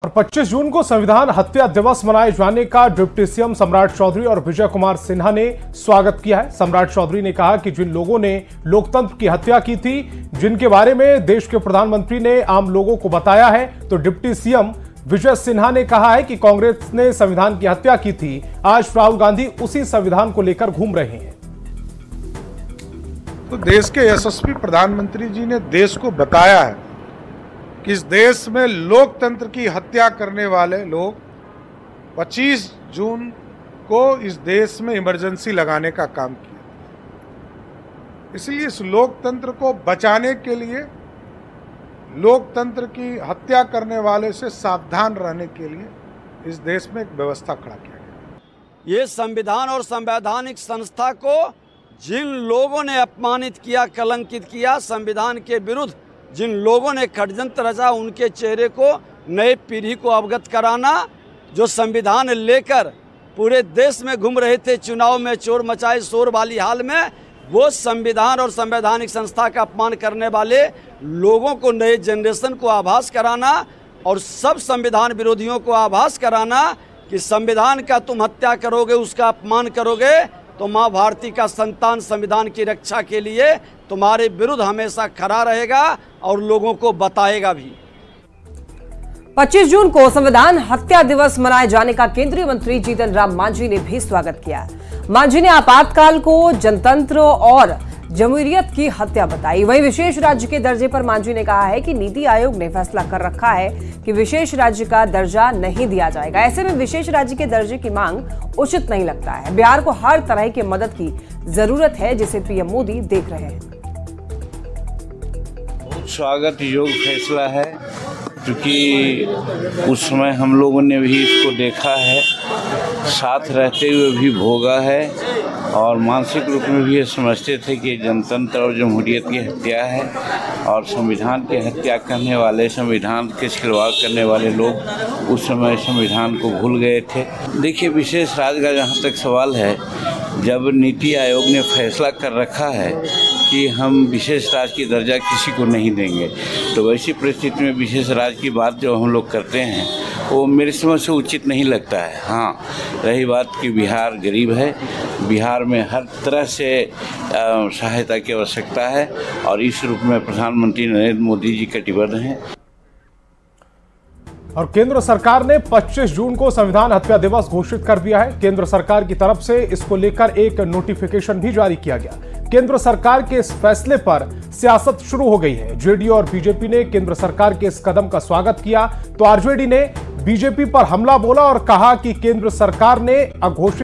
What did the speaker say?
और 25 जून को संविधान हत्या दिवस मनाए जाने का डिप्टी सीएम सम्राट चौधरी और विजय कुमार सिन्हा ने स्वागत किया है। सम्राट चौधरी ने कहा कि जिन लोगों ने लोकतंत्र की हत्या की थी, जिनके बारे में देश के प्रधानमंत्री ने आम लोगों को बताया है, तो डिप्टी सीएम विजय सिन्हा ने कहा है कि कांग्रेस ने संविधान की हत्या की थी। आज राहुल गांधी उसी संविधान को लेकर घूम रहे हैं। तो देश के यशस्वी प्रधानमंत्री जी ने देश को बताया है कि इस देश में लोकतंत्र की हत्या करने वाले लोग 25 जून को इस देश में इमरजेंसी लगाने का काम किया। इसलिए इस लोकतंत्र को बचाने के लिए लोकतंत्र की हत्या करने वाले से सावधान रहने के लिए इस देश में एक व्यवस्था खड़ा किया गया। ये संविधान और संवैधानिक संस्था को जिन लोगों ने अपमानित किया, कलंकित किया, संविधान के विरुद्ध जिन लोगों ने षड्यंत्र रचा, उनके चेहरे को नई पीढ़ी को अवगत कराना। जो संविधान लेकर पूरे देश में घूम रहे थे, चुनाव में चोर मचाए शोर वाली हाल में, वो संविधान और संवैधानिक संस्था का अपमान करने वाले लोगों को, नए जनरेशन को आभास कराना और सब संविधान विरोधियों को आभास कराना कि संविधान का तुम हत्या करोगे, उसका अपमान करोगे, तो माँ भारती का संतान संविधान की रक्षा के लिए तुम्हारे विरुद्ध हमेशा खड़ा रहेगा और लोगों को बताएगा भी। 25 जून को संविधान हत्या दिवस मनाए जाने का केंद्रीय मंत्री जीतन राम मांझी ने भी स्वागत किया। मांझी ने आपातकाल को जनतंत्र और जमहूरियत की हत्या बताई। वहीं विशेष राज्य के दर्जे पर मांझी ने कहा है कि नीति आयोग ने फैसला कर रखा है कि विशेष राज्य का दर्जा नहीं दिया जाएगा। ऐसे में विशेष राज्य के दर्जे की मांग उचित नहीं लगता है। बिहार को हर तरह की मदद की जरूरत है, जिसे पीएम मोदी देख रहे हैं। बहुत स्वागत योग्य फैसला है, क्योंकि उस समय हम लोगों ने भी इसको देखा है, साथ रहते हुए भी भोगा है और मानसिक रूप में भी ये समझते थे कि जनतंत्र और जमहूरियत की हत्या है और संविधान की हत्या करने वाले, संविधान के खिलवाड़ करने वाले लोग उस समय संविधान को भूल गए थे। देखिए, विशेष राज्य का जहाँ तक सवाल है, जब नीति आयोग ने फैसला कर रखा है कि हम विशेष राज्य की दर्जा किसी को नहीं देंगे, तो वैसी परिस्थिति में विशेष राज्य की बात जो हम लोग करते हैं वो मेरे समझ से उचित नहीं लगता है। हाँ, रही बात कि बिहार गरीब है, बिहार में हर तरह से सहायता की आवश्यकता है और इस रूप में प्रधानमंत्री नरेंद्र मोदी जी कटिबद्ध हैं। और केंद्र सरकार ने 25 जून को संविधान हत्या दिवस घोषित कर दिया है। केंद्र सरकार की तरफ से इसको लेकर एक नोटिफिकेशन भी जारी किया गया। केंद्र सरकार के इस फैसले पर सियासत शुरू हो गई है। जेडीयू और बीजेपी ने केंद्र सरकार के इस कदम का स्वागत किया, तो आरजेडी ने बीजेपी पर हमला बोला और कहा कि केंद्र सरकार ने अघोषित